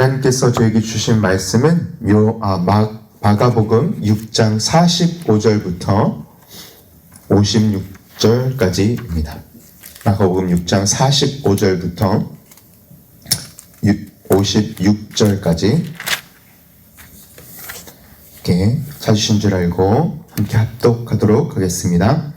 하나님께서 저에게 주신 말씀은 마가복음 6장 45절부터 56절까지입니다. 마가복음 6장 45절부터 56절까지 이렇게 찾으신 줄 알고 함께 합독하도록 하겠습니다.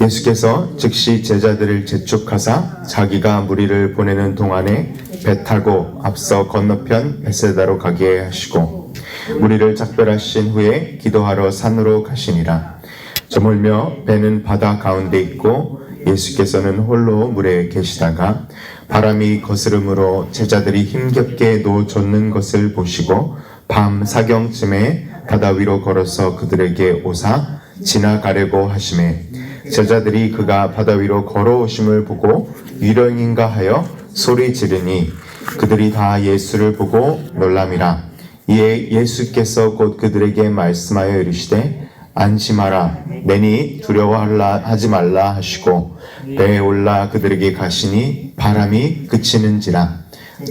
예수께서 즉시 제자들을 재촉하사 자기가 무리를 보내는 동안에 배 타고 앞서 건너편 베세다로 가게 하시고 무리를 작별하신 후에 기도하러 산으로 가시니라. 저물며 배는 바다 가운데 있고 예수께서는 홀로 물에 계시다가 바람이 거스름으로 제자들이 힘겹게 노젓는 것을 보시고 밤 사경쯤에 바다 위로 걸어서 그들에게 오사 지나가려고 하시매 제자들이 그가 바다 위로 걸어오심을 보고 유령인가 하여 소리 지르니 그들이 다 예수를 보고 놀람이라. 이에 예수께서 곧 그들에게 말씀하여 이르시되 안심하라 내니 두려워하지 말라 하시고 배에 올라 그들에게 가시니 바람이 그치는지라.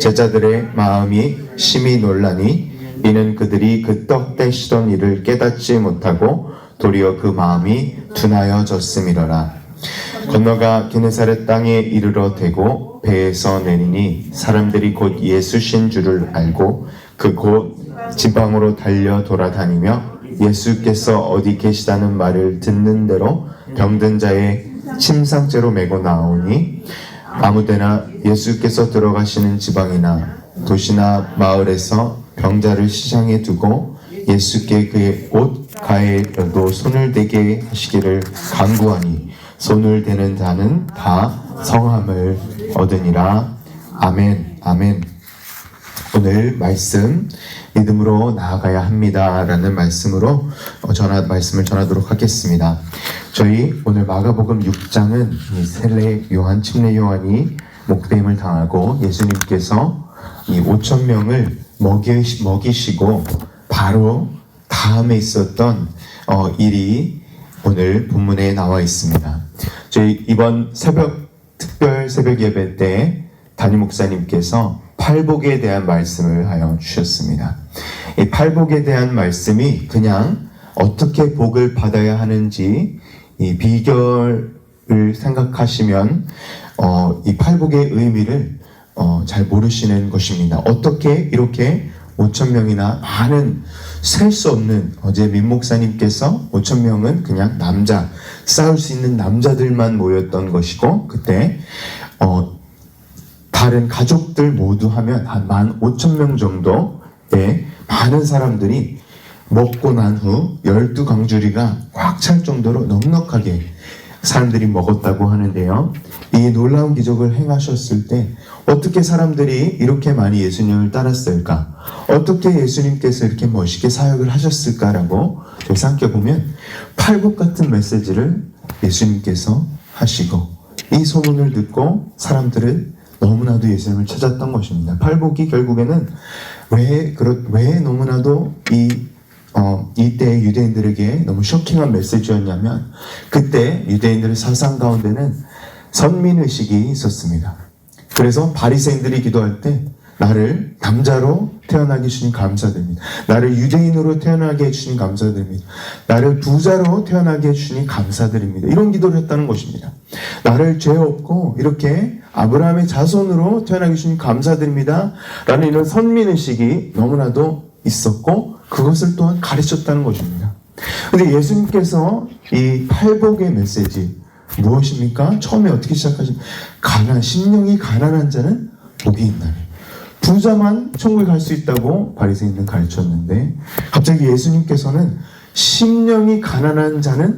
제자들의 마음이 심히 놀라니 이는 그들이 그 떡 떼시던 일을 깨닫지 못하고 도리어 그 마음이 둔하여졌음이로라. 건너가 게네사렛 땅에 이르러 대고 배에서 내리니 사람들이 곧 예수신 줄을 알고 그 곧 지방으로 달려 돌아다니며 예수께서 어디 계시다는 말을 듣는 대로 병든 자의 침상째로 메고 나오니 아무데나 예수께서 들어가시는 지방이나 도시나 마을에서 병자를 시장에 두고 예수께 그의 옷 가에도 손을 대게 하시기를 간구하니 손을 대는 자는 다 성함을 얻으니라. 아멘. 아멘. 오늘 말씀 믿음으로 나아가야 합니다 라는 말씀으로 말씀을 전하도록 하겠습니다. 저희 오늘 마가복음 6장은 셀레 요한, 침례 요한이 목배임을 당하고 예수님께서 이 5,000명을 먹이시고 바로 다음에 있었던 일이 오늘 본문에 나와 있습니다. 저희 이번 특별 새벽 예배 때 담임 목사님께서 팔복에 대한 말씀을 하여 주셨습니다. 이 팔복에 대한 말씀이 그냥 어떻게 복을 받아야 하는지 이 비결을 생각하시면 이 팔복의 의미를 잘 모르시는 것입니다. 어떻게 이렇게 5,000명이나 많은 셀 수 없는 어제 민 목사님께서 5,000명은 그냥 싸울 수 있는 남자들만 모였던 것이고 그때 다른 가족들 모두 하면 한 15,000명 정도의 많은 사람들이 먹고 난 후 12강주리가 꽉 찰 정도로 넉넉하게 사람들이 먹었다고 하는데요. 이 놀라운 기적을 행하셨을 때 어떻게 사람들이 이렇게 많이 예수님을 따랐을까? 어떻게 예수님께서 이렇게 멋있게 사역을 하셨을까라고 생각해보면 팔복 같은 메시지를 예수님께서 하시고 이 소문을 듣고 사람들은 너무나도 예수님을 찾았던 것입니다. 팔복이 결국에는 왜 너무나도 이때 유대인들에게 너무 쇼킹한 메시지였냐면 그때 유대인들의 사상 가운데는 선민의식이 있었습니다. 그래서 바리새인들이 기도할 때 나를 남자로 태어나게 해주시니 감사드립니다. 나를 유대인으로 태어나게 해주시니 감사드립니다. 나를 부자로 태어나게 해주시니 감사드립니다. 이런 기도를 했다는 것입니다. 나를 죄 없고 이렇게 아브라함의 자손으로 태어나게 해주시니 감사드립니다. 라는 이런 선민의식이 너무나도 있었고 그것을 또한 가르쳤다는 것입니다. 근데 예수님께서 이 팔복의 메시지 무엇입니까? 처음에 어떻게 시작하십니까? 심령이 가난한 자는 복이 있나니. 부자만 천국에 갈 수 있다고 바리새인들은 가르쳤는데 갑자기 예수님께서는 심령이 가난한 자는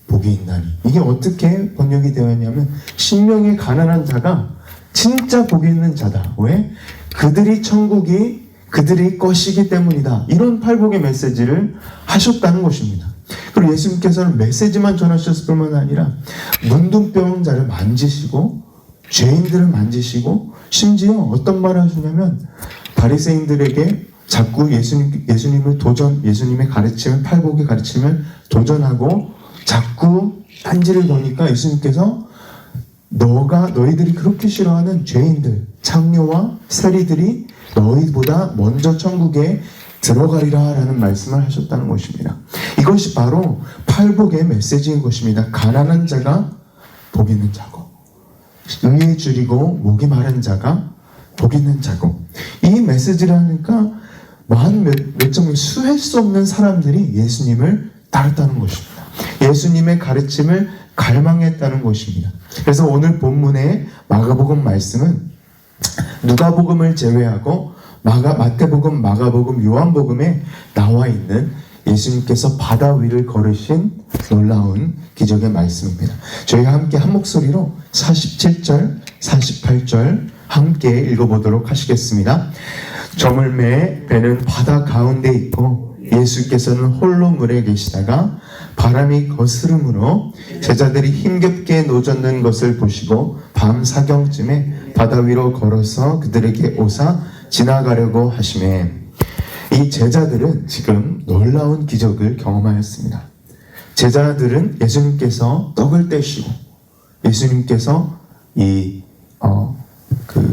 복이 있나니. 이게 어떻게 번역이 되어 있냐면 심령이 가난한 자가 진짜 복이 있는 자다. 왜? 그들이 천국이 그들의 것이기 때문이다. 이런 팔복의 메시지를 하셨다는 것입니다. 그리고 예수님께서는 메시지만 전하셨을 뿐만 아니라 문둥병 자를 만지시고 죄인들을 만지시고 심지어 어떤 말을 하시냐면 바리새인들에게 자꾸 예수님의 가르침을 팔복의 가르침을 도전하고 자꾸 딴지를 거니까 예수님께서 너희들이 그렇게 싫어하는 죄인들, 창녀와 세리들이 너희보다 먼저 천국에 들어가리라 라는 말씀을 하셨다는 것입니다. 이것이 바로 팔복의 메시지인 것입니다. 가난한 자가 복 있는 자고, 의에 줄이고 목이 마른 자가 복 있는 자고, 이 메시지를 하니까 몇 정을 수할 수 없는 사람들이 예수님을 따랐다는 것입니다. 예수님의 가르침을 갈망했다는 것입니다. 그래서 오늘 본문의 마가복음 말씀은 누가복음을 제외하고 마태복음, 마가복음, 요한복음에 나와 있는 예수님께서 바다 위를 걸으신 놀라운 기적의 말씀입니다. 저희가 함께 한 목소리로 47절, 48절 함께 읽어보도록 하시겠습니다. 저물매 배는 바다 가운데 있고 예수께서는 홀로 물에 계시다가 바람이 거스름으로 제자들이 힘겹게 노젓는 것을 보시고 밤 사경쯤에 바다 위로 걸어서 그들에게 오사 지나가려고 하시매, 이 제자들은 지금 놀라운 기적을 경험하였습니다. 제자들은 예수님께서 떡을 떼시고 예수님께서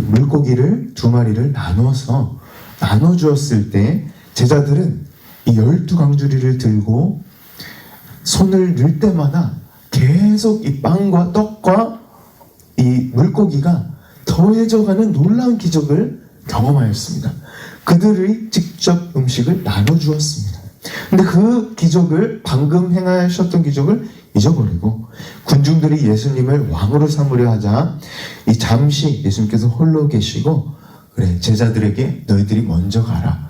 물고기를 2마리를 나눠 주었을 때 제자들은 이 12강주리를 들고 손을 넣을 때마다 계속 이 빵과 떡과 이 물고기가 더해져가는 놀라운 기적을 경험하였습니다. 그들의 직접 음식을 나눠주었습니다. 근데 그 기적을, 방금 행하셨던 기적을 잊어버리고 군중들이 예수님을 왕으로 삼으려 하자 잠시 예수님께서 홀로 계시고, 그래, 제자들에게 너희들이 먼저 가라.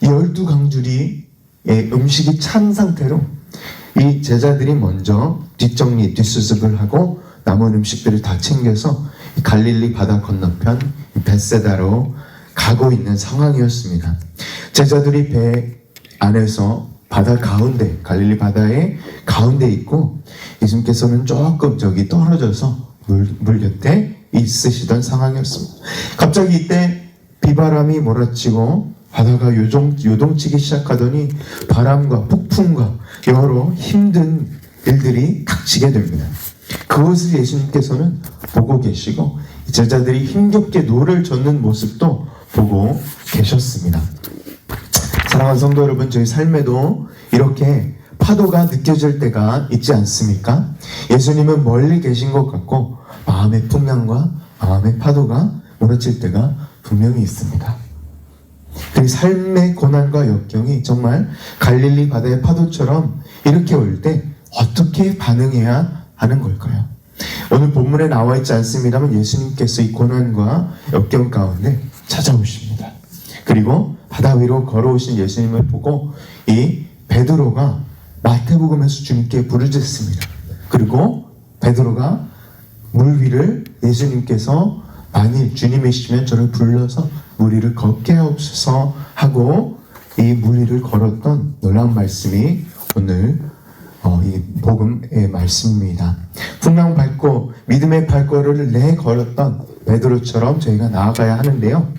이 12강주리의 음식이 찬 상태로 이 제자들이 먼저 뒷수습을 하고 남은 음식들을 다 챙겨서 갈릴리 바다 건너편 벳세다로 가고 있는 상황이었습니다. 제자들이 배 안에서 바다 가운데, 갈릴리 바다의 가운데 있고 예수님께서는 조금 저기 떨어져서 물 곁에 있으시던 상황이었습니다. 갑자기 이때 비바람이 몰아치고 바다가 요동치기 시작하더니 바람과 폭풍과 여러 힘든 일들이 닥치게 됩니다. 그것을 예수님께서는 보고 계시고 제자들이 힘겹게 노를 젓는 모습도 보고 계셨습니다. 사랑하는 성도 여러분, 저희 삶에도 이렇게 파도가 느껴질 때가 있지 않습니까? 예수님은 멀리 계신 것 같고 마음의 풍랑과 마음의 파도가 몰아칠 때가 분명히 있습니다. 그 삶의 고난과 역경이 정말 갈릴리 바다의 파도처럼 이렇게 올 때 어떻게 반응해야 하는 걸까요? 오늘 본문에 나와 있지 않습니다만 예수님께서 이 고난과 역경 가운데 찾아오십니다. 그리고 바다 위로 걸어오신 예수님을 보고 이 베드로가 마태복음에서 주님께 부르짖습니다. 그리고 베드로가 물 위를 예수님께서 만일 주님이시면 저를 불러서 물 위를 걷게 하옵소서 하고 이 물 위를 걸었던 놀라운 말씀이 오늘 이 복음의 말씀입니다. 풍랑 밟고 믿음의 발걸음을 내걸었던 베드로처럼 저희가 나아가야 하는데요.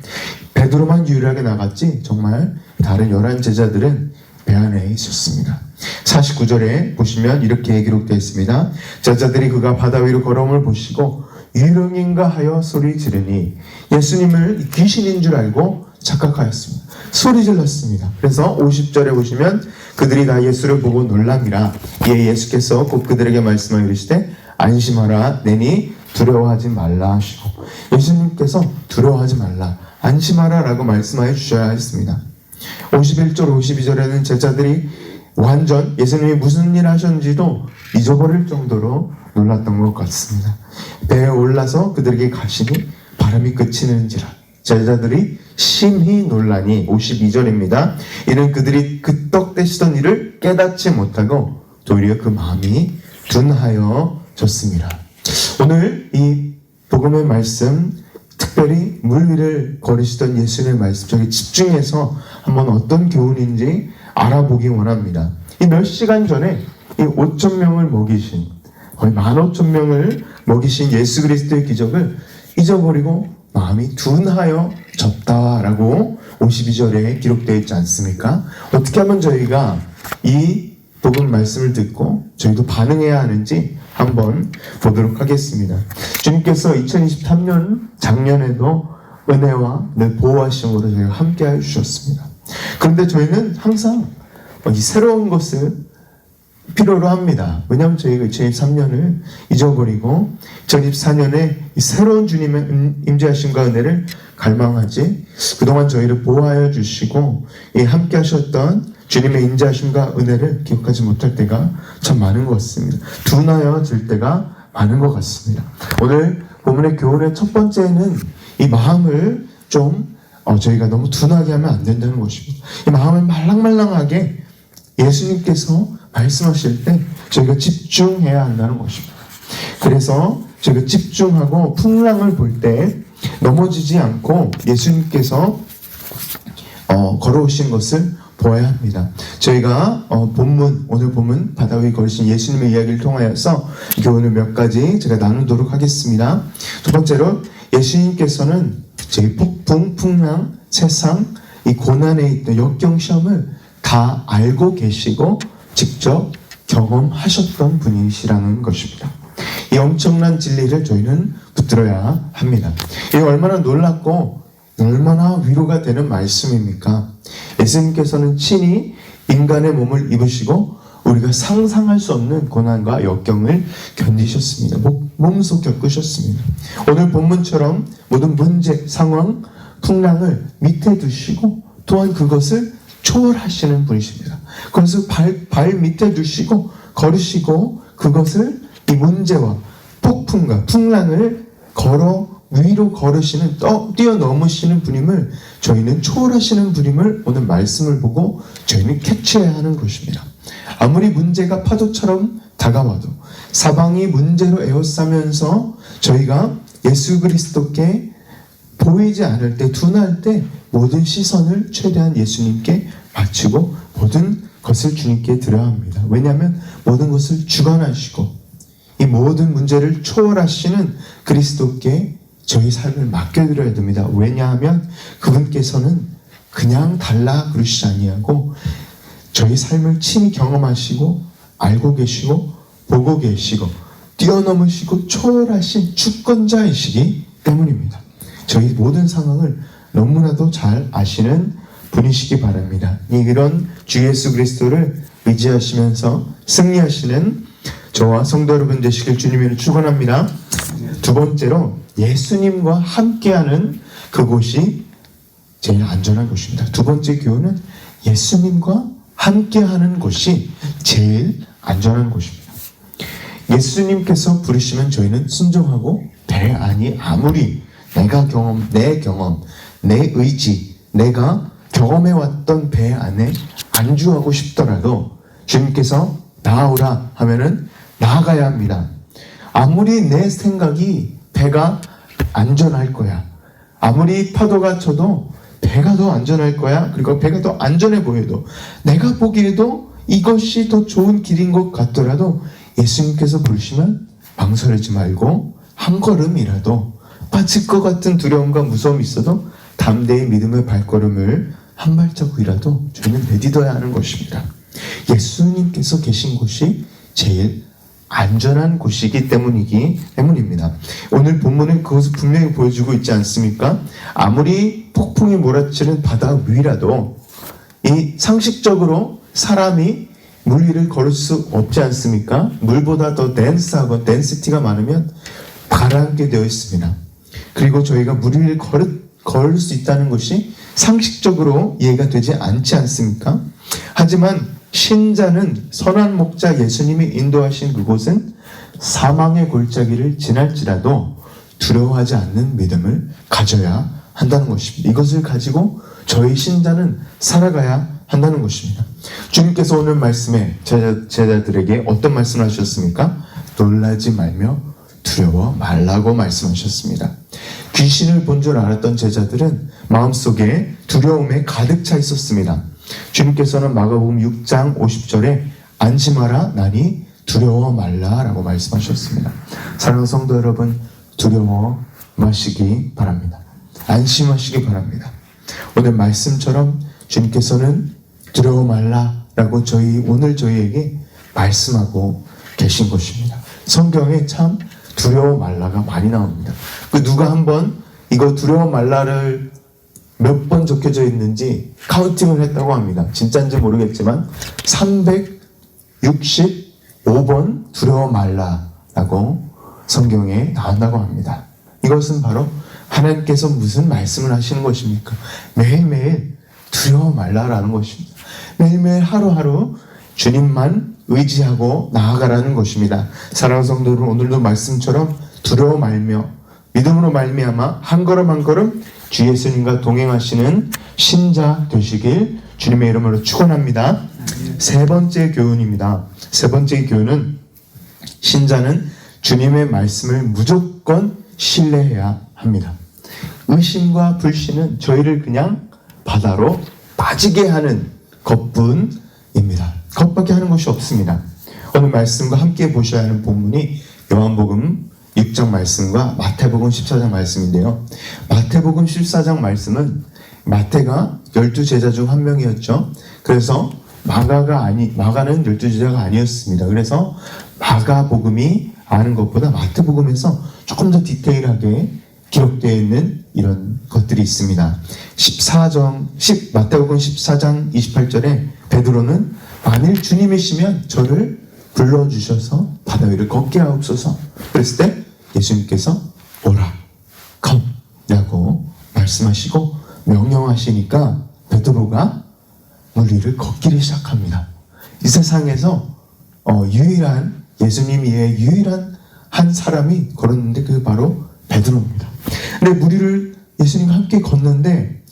베드로만 유일하게 나갔지 정말 다른 11 제자들은 배 안에 있었습니다. 49절에 보시면 이렇게 기록되어 있습니다. 제자들이 그가 바다 위로 걸어옴을 보시고 유령인가 하여 소리 지르니 예수님을 귀신인 줄 알고 착각하였습니다. 소리 질렀습니다. 그래서 50절에 보시면 그들이 다 예수를 보고 놀랍니라. 이에 예수께서 곧 그들에게 말씀하여 이르시되 안심하라 내니 두려워하지 말라 하시고, 예수님께서 두려워하지 말라, 안심하라 라고 말씀하여 주셔야 했습니다. 51절 52절에는 제자들이 완전 예수님이 무슨 일 하셨는지도 잊어버릴 정도로 놀랐던 것 같습니다. 배에 올라서 그들에게 가시니 바람이 그치는지라 제자들이 심히 놀라니, 52절입니다. 이는 그들이 그 떡 떼시던 일을 깨닫지 못하고 도리어 그 마음이 둔하여졌습니다. 오늘 이 복음의 말씀, 특별히 물 위를 걸으시던 예수님의 말씀, 저기 집중해서 한번 어떤 교훈인지 알아보기 원합니다. 이 몇 시간 전에 이 5,000명을 먹이신, 거의 15,000명을 먹이신 예수 그리스도의 기적을 잊어버리고 마음이 둔하여졌다라고 52절에 기록되어 있지 않습니까? 어떻게 하면 저희가 이 복음 말씀을 듣고 저희도 반응해야 하는지 한번 보도록 하겠습니다. 주님께서 2023년 작년에도 은혜와 늘 보호하심으로 저희가 함께해 주셨습니다. 그런데 저희는 항상 이 새로운 것을 필요로 합니다. 왜냐하면 저희가 2023년을 잊어버리고 2024년에 이 새로운 주님의 임재하심과 은혜를 갈망하지, 그동안 저희를 보호하여 주시고 함께 하셨던 주님의 임재하심과 은혜를 기억하지 못할 때가 참 많은 것 같습니다. 둔하여질 때가 많은 것 같습니다. 오늘 본문의 교훈의 첫 번째는 이 마음을 좀 저희가 너무 둔하게 하면 안 된다는 것입니다. 이 마음을 말랑말랑하게 예수님께서 말씀하실 때 저희가 집중해야 한다는 것입니다. 그래서 저희가 집중하고 풍랑을 볼 때 넘어지지 않고 예수님께서 걸어오신 것을 보아야 합니다. 저희가 오늘 본문 바다 위에 걸으신 예수님의 이야기를 통하여서 교훈을 몇 가지 제가 나누도록 하겠습니다. 첫 번째로, 예수님께서는 저희 폭풍, 풍랑, 세상, 이 고난에 있던 역경 시험을 다 알고 계시고 직접 경험하셨던 분이시라는 것입니다. 이 엄청난 진리를 저희는 붙들어야 합니다. 이 얼마나 놀랍고 얼마나 위로가 되는 말씀입니까? 예수님께서는 친히 인간의 몸을 입으시고 우리가 상상할 수 없는 고난과 역경을 견디셨습니다. 몸소 겪으셨습니다. 오늘 본문처럼 모든 문제, 상황, 풍랑을 밑에 두시고 또한 그것을 초월하시는 분이십니다. 그것을 발 밑에 두시고 걸으시고 그것을 이 문제와 폭풍과 풍랑을 위로 걸으시는, 뛰어넘으시는 분임을, 저희는 초월하시는 분임을 오늘 말씀을 보고 저희는 캐치해야 하는 것입니다. 아무리 문제가 파도처럼 다가와도, 사방이 문제로 에워싸면서 저희가 예수 그리스도께 보이지 않을 때, 둔할 때 모든 시선을 최대한 예수님께 바치고 모든 것을 주님께 드려야 합니다. 왜냐하면 모든 것을 주관하시고 이 모든 문제를 초월하시는 그리스도께 저희 삶을 맡겨드려야 됩니다. 왜냐하면 그분께서는 그냥 달라 그러시지 아니하고 저희 삶을 친히 경험하시고 알고 계시고 보고 계시고 뛰어넘으시고 초월하신 주권자이시기 때문입니다. 저희 모든 상황을 너무나도 잘 아시는 분이시기 바랍니다. 이런 주 예수 그리스도를 의지하시면서 승리하시는 저와 성도 여러분 되시길 주님으로 축원합니다. 두 번째로, 예수님과 함께하는 그곳이 제일 안전한 곳입니다. 두 번째 교훈은 예수님과 함께하는 곳이 제일 안전한 곳입니다. 예수님께서 부르시면 저희는 순종하고, 아니 아무리 내 경험, 내 의지, 내가 경험해왔던 배 안에 안주하고 싶더라도 주님께서 나아오라 하면은 나아가야 합니다. 아무리 내 생각이 배가 안전할 거야, 아무리 파도가 쳐도 배가 더 안전할 거야, 그리고 배가 더 안전해 보여도, 내가 보기에도 이것이 더 좋은 길인 것 같더라도 예수님께서 부르시면 망설이지 말고 한 걸음이라도, 빠질 것 같은 두려움과 무서움이 있어도 담대히 믿음의 발걸음을 한 발자국이라도 저희는 내딛어야 하는 것입니다. 예수님께서 계신 곳이 제일 안전한 곳이기 때문입니다. 오늘 본문은 그것을 분명히 보여주고 있지 않습니까? 아무리 폭풍이 몰아치는 바다 위라도 이 상식적으로 사람이 물 위를 걸을 수 없지 않습니까? 물보다 더 덴스하고 덴시티가 많으면 가라앉게 되어 있습니다. 그리고 저희가 물 위를 걸을 수 있다는 것이 상식적으로 이해가 되지 않지 않습니까? 하지만 신자는, 선한 목자 예수님이 인도하신 그곳은 사망의 골짜기를 지날지라도 두려워하지 않는 믿음을 가져야 한다는 것입니다. 이것을 가지고 저희 신자는 살아가야 한다는 것입니다. 주님께서 오늘 말씀에 제자들에게 어떤 말씀을 하셨습니까? 놀라지 말며 두려워 말라고 말씀하셨습니다. 귀신을 본 줄 알았던 제자들은 마음속에 두려움에 가득 차 있었습니다. 주님께서는 마가복음 6장 50절에 안심하라, 나니 두려워 말라 라고 말씀하셨습니다. 사랑하는 성도 여러분, 두려워 마시기 바랍니다. 안심하시기 바랍니다. 오늘 말씀처럼 주님께서는 두려워 말라 라고 오늘 저희에게 말씀하고 계신 것입니다. 성경에 참 두려워 말라가 많이 나옵니다. 누가 한번 이거 두려워 말라를 몇 번 적혀져 있는지 카운팅을 했다고 합니다. 진짜인지 모르겠지만 365번 두려워 말라라고 성경에 나온다고 합니다. 이것은 바로 하나님께서 무슨 말씀을 하시는 것입니까? 매일매일 두려워 말라라는 것입니다. 매일매일 하루하루 주님만 의지하고 나아가라는 것입니다. 사랑하는 성도 여러분, 오늘도 말씀처럼 두려워 말며 믿음으로 말미암아 한 걸음 한 걸음 주 예수님과 동행하시는 신자 되시길 주님의 이름으로 축원합니다. 세 번째 교훈입니다. 세 번째 교훈은 신자는 주님의 말씀을 무조건 신뢰해야 합니다. 의심과 불신은 저희를 그냥 바다로 빠지게 하는 것뿐입니다. 그것밖에 하는 것이 없습니다. 오늘 말씀과 함께 보셔야 하는 본문이 요한복음 6장 말씀과 마태복음 14장 말씀인데요. 마태복음 14장 말씀은 마태가 12제자 중 한 명이었죠. 그래서 마가는 12제자가 아니었습니다. 그래서 마가복음이 아는 것보다 마태복음에서 조금 더 디테일하게 기록되어 있는 이런 것들이 있습니다. 마태복음 14장 28절에 베드로는 만일 주님이시면 저를 불러주셔서 바다 위를 걷게 하옵소서. 그랬을 때 예수님께서 오라, come 라고 말씀하시고 명령하시니까 베드로가 물 위를 걷기를 시작합니다. 이 세상에서 유일한 예수님 이외에 유일한 한 사람이 걸었는데 그게 바로 베드로입니다. 근데 물 위를 예수님과 함께 걷는데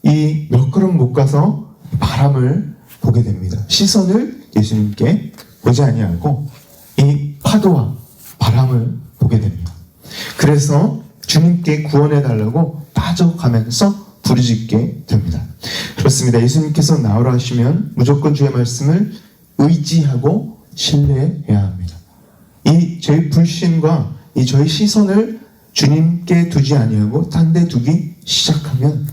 이 몇 걸음 못 가서 바람을 보게 됩니다. 시선을 예수님께 보지 아니하고 이 파도와 바람을 보게 됩니다. 그래서 주님께 구원해 달라고 빠져가면서 부르짖게 됩니다. 그렇습니다. 예수님께서 나오라 하시면 무조건 주의 말씀을 의지하고 신뢰해야 합니다. 이 저희 불신과 이 저희 시선을 주님께 두지 아니하고 딴 데 두기 시작하면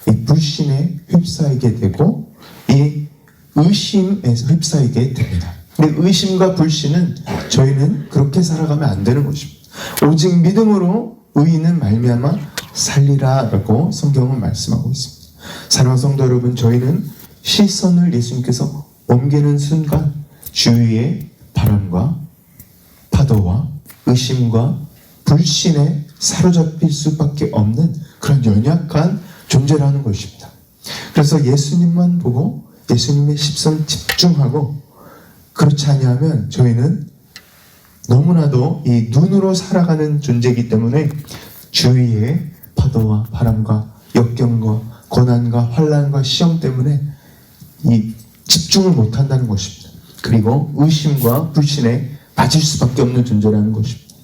이 불신에 휩싸이게 되고 이 의심에서 휩싸이게 됩니다. 근데 의심과 불신은 저희는 그렇게 살아가면 안 되는 것입니다. 오직 믿음으로 의인은 말미암아 살리라라고 성경은 말씀하고 있습니다. 사랑하는 성도 여러분, 저희는 시선을 예수님께서 옮기는 순간 주위의 바람과 파도와 의심과 불신에 사로잡힐 수밖에 없는 그런 연약한 존재라는 것입니다. 그래서 예수님만 보고 예수님의 시선 집중하고 그렇지 아니하면 저희는 너무나도 이 눈으로 살아가는 존재이기 때문에 주위의 파도와 바람과 역경과 고난과 환난과 시험 때문에 이 집중을 못한다는 것입니다. 그리고 의심과 불신에 빠질 수밖에 없는 존재라는 것입니다.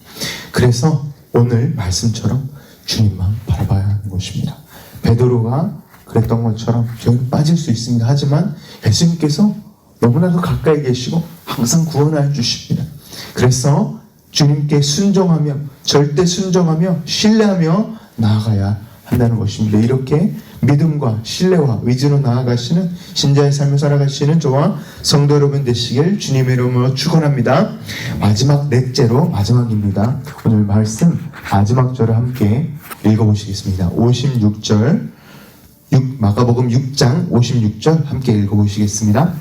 그래서 오늘 말씀처럼 주님만 바라봐야 하는 것입니다. 베드로가 그랬던 것처럼 저희는 빠질 수 있습니다. 하지만 예수님께서 너무나도 가까이 계시고 항상 구원해 주십니다. 그래서 주님께 순종하며 절대 순종하며 신뢰하며 나아가야 한다는 것입니다. 이렇게 믿음과 신뢰와 의지로 나아가시는 신자의 삶을 살아가시는 저와 성도 여러분 되시길 주님의 이름으로 축원합니다. 마지막 넷째로 마지막입니다. 오늘 말씀 마지막 절을 함께 읽어보시겠습니다. 56절 마가복음 6장 56절 함께 읽어보시겠습니다.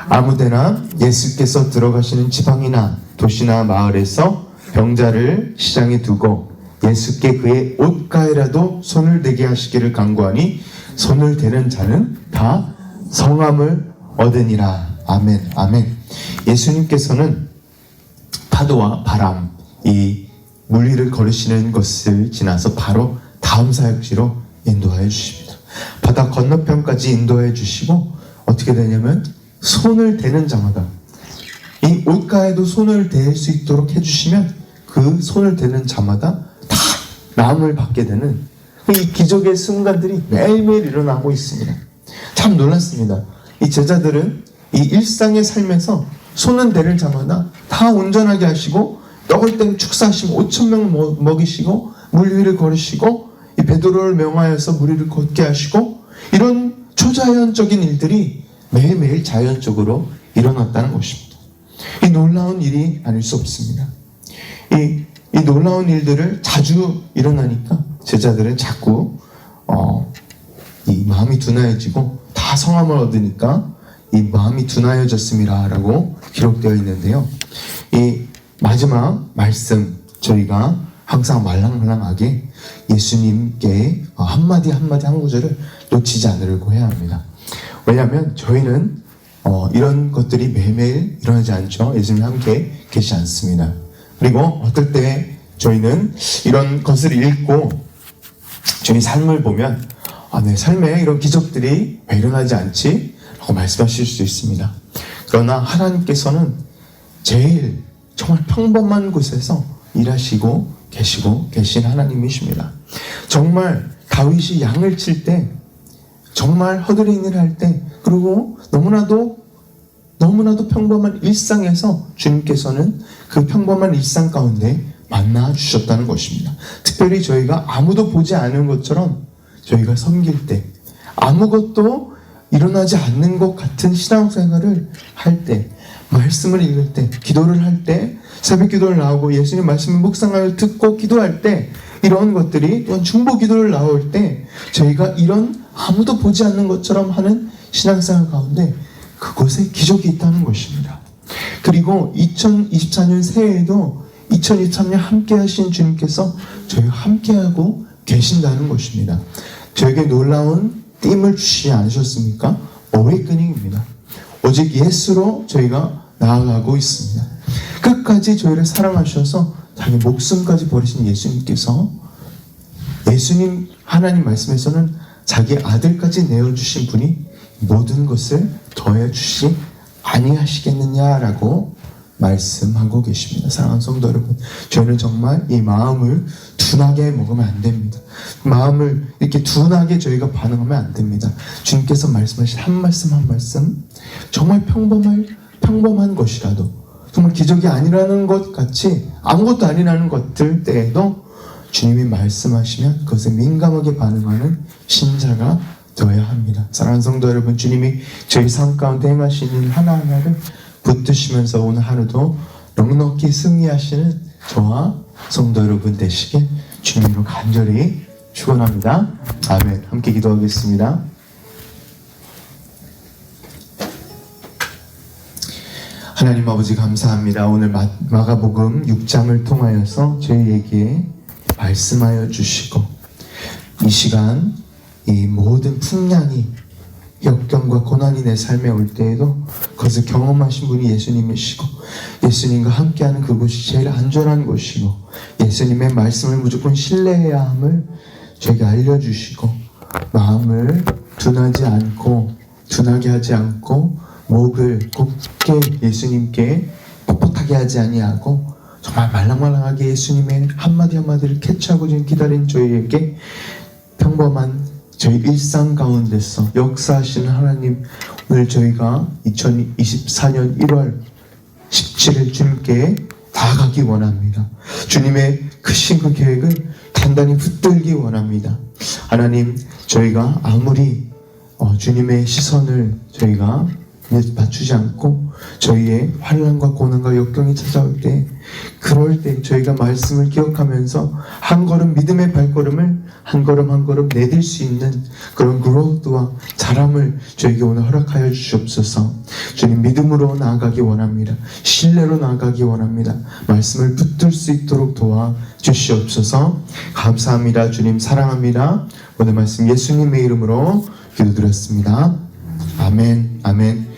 아무데나 예수께서 들어가시는 지방이나 도시나 마을에서 병자를 시장에 두고 예수께 그의 옷가에라도 손을 대게 하시기를 간구하니 손을 대는 자는 다 성함을 얻으니라. 아멘. 아멘. 예수님께서는 파도와 바람, 이 물 위를 걸으시는 것을 지나서 바로 다음 사역지로 인도하여 주십니다. 바다 건너편까지 인도해 주시고 어떻게 되냐면 손을 대는 자마다 이 옷가에도 손을 댈 수 있도록 해주시면 그 손을 대는 자마다 다 나음을 받게 되는 이 기적의 순간들이 매일매일 일어나고 있습니다. 참 놀랐습니다. 이 제자들은 이 일상의 삶에서 손은 대는 자마다 다 온전하게 하시고 떡을 땡 축사하시고 5,000명 먹이시고 물 위를 걸으시고 이 베드로를 명하여서 물 위를 걷게 하시고 이런 초자연적인 일들이 매일매일 자연적으로 일어났다는 것입니다. 이 놀라운 일이 아닐 수 없습니다. 이 놀라운 일들을 자주 일어나니까 제자들은 자꾸 이 마음이 둔하여지고 다 성함을 얻으니까 이 마음이 둔하여졌습니다 라고 기록되어 있는데요. 이 마지막 말씀, 저희가 항상 말랑말랑하게 예수님께 한마디 한마디 한 구절을 놓치지 않으려고 해야 합니다. 왜냐하면 저희는 이런 것들이 매일매일 일어나지 않죠. 예수님 함께 계시지 않습니다. 그리고 어떨 때 저희는 이런 것을 읽고 저희 삶을 보면 내 삶에 이런 기적들이 왜 일어나지 않지? 라고 말씀하실 수 있습니다. 그러나 하나님께서는 제일 정말 평범한 곳에서 일하시고 계신 하나님이십니다. 정말 다윗이 양을 칠 때, 정말 허드렛일을 할 때, 그리고 너무나도 평범한 일상에서 주님께서는 그 평범한 일상 가운데 만나 주셨다는 것입니다. 특별히 저희가 아무도 보지 않은 것처럼 저희가 섬길 때, 아무것도 일어나지 않는 것 같은 신앙생활을 할 때, 말씀을 읽을 때, 기도를 할 때, 새벽 기도를 나오고 예수님 말씀을 묵상하여 듣고 기도할 때, 이런 것들이 또한 중보 기도를 나올 때 저희가 이런 아무도 보지 않는 것처럼 하는 신앙생활 가운데 그곳에 기적이 있다는 것입니다. 그리고 2024년 새해에도 2023년 함께 하신 주님께서 저희와 함께하고 계신다는 것입니다. 저에게 놀라운 띠임을 주시지 않으셨습니까? 어웨이커닝입니다. 오직 예수로 저희가 나아가고 있습니다. 끝까지 저희를 사랑하셔서 자기 목숨까지 버리신 예수님께서, 예수님 하나님 말씀에서는 자기 아들까지 내어주신 분이 모든 것을 더해 주시 아니하시겠느냐라고 말씀하고 계십니다. 사랑하는 성도 여러분, 저희는 정말 이 마음을 둔하게 먹으면 안 됩니다. 마음을 이렇게 둔하게 저희가 반응하면 안 됩니다. 주님께서 말씀하신 한 말씀 한 말씀, 정말 평범한 것이라도, 정말 기적이 아니라는 것 같이 아무것도 아니라는 것들 때에도 주님이 말씀하시면 그것에 민감하게 반응하는 신자가 되어야 합니다. 사랑하는 성도 여러분, 주님이 저희 삶 가운데 행하시는 일 하나하나를 붙드시면서 오늘 하루도 넉넉히 승리하시는 저와 성도 여러분 되시길 주님으로 간절히 축원합니다. 아멘. 함께 기도하겠습니다. 하나님 아버지 감사합니다. 오늘 마가복음 6장을 통하여서 저희에게 말씀하여 주시고, 이 시간 이 모든 풍랑이, 역경과 고난이 내 삶에 올 때에도 그것을 경험하신 분이 예수님이시고, 예수님과 함께하는 그곳이 제일 안전한 곳이고, 예수님의 말씀을 무조건 신뢰해야 함을 저에게 알려주시고, 마음을 둔하게 하지 않고 목을 곱게 예수님께 뻣뻣하게 하지 아니하고 정말 말랑말랑하게 예수님의 한마디 한마디를 캐치하고 지금 기다린 저희에게 평범한 저희 일상 가운데서 역사하시는 하나님, 오늘 저희가 2024년 1월 17일 주님께 나아가기 원합니다. 주님의 크신 그 계획을 단단히 붙들기 원합니다. 하나님, 저희가 아무리 주님의 시선을 저희가 맞추지 않고 저희의 환난과 고난과 역경이 찾아올 때, 그럴 때 저희가 말씀을 기억하면서 한 걸음 믿음의 발걸음을 한 걸음 내딜 수 있는 그런 그로드와 자람을 저에게 오늘 허락하여 주시옵소서. 주님, 믿음으로 나아가기 원합니다. 신뢰로 나아가기 원합니다. 말씀을 붙들 수 있도록 도와 주시옵소서. 감사합니다. 주님 사랑합니다. 오늘 말씀 예수님의 이름으로 기도드렸습니다. 아멘. 아멘.